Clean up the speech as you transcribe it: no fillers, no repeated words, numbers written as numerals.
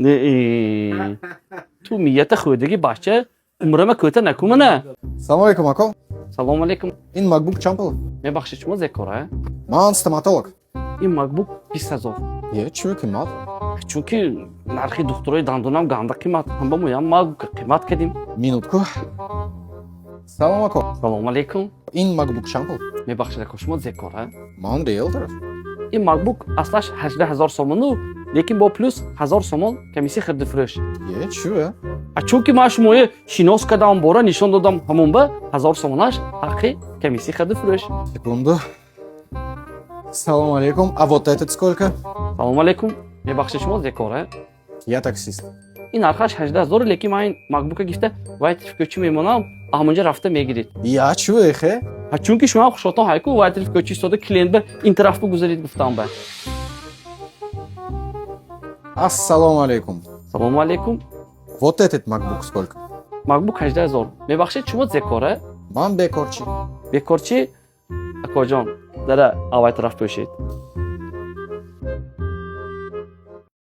نه تو میت خودگی باشه عمرم کوتاه نکنه. Салом алейкум, ако. سلام علیکم. Ин MacBook чанд пул? میبخشید شما ذکره؟ Ман стоматолог. این مکبوک 20,000. Чӣ қимат? چون که نرخی دکترای دندونم گنده قیمت هم با مویم ما قیمت کردیم. Минутку. Салом ако. سلام علیکم. Ин MacBook чанд пул? میبخشید که شما ذکره؟ Ман риэлтор. این مکبوک اصلاش 18,000 سومونو لیکن با پلوس 1,000 سومون کمیسی خرید فروش. Чӯ? چون که ما شما شناس کردم باره نشان دادم همون به 1,000 سومونش حقی کمیسی خرید فروش. Секунду. Салом алейкум. А вот этот сколько? سلام علیکم. میبخشید شما ذکره؟ Я таксист. این نرخش 18,000 لیکن من این مکبوک گفته وایت کوچی میمونم همونجا رفته میگیرید. Я чӯ эхе? چون که شما خوشتون هایکو وایت کوچی استاد کلینت به این طرف بگذارید گفتم به. Ассалому алейкум. سلام علیکم. Вот этот MacBook сколько? مکبوک 18,000. میبخشید شما ذکره؟ Ман бекорчи. بیکارچی اکا جان در اوای طرف باشید.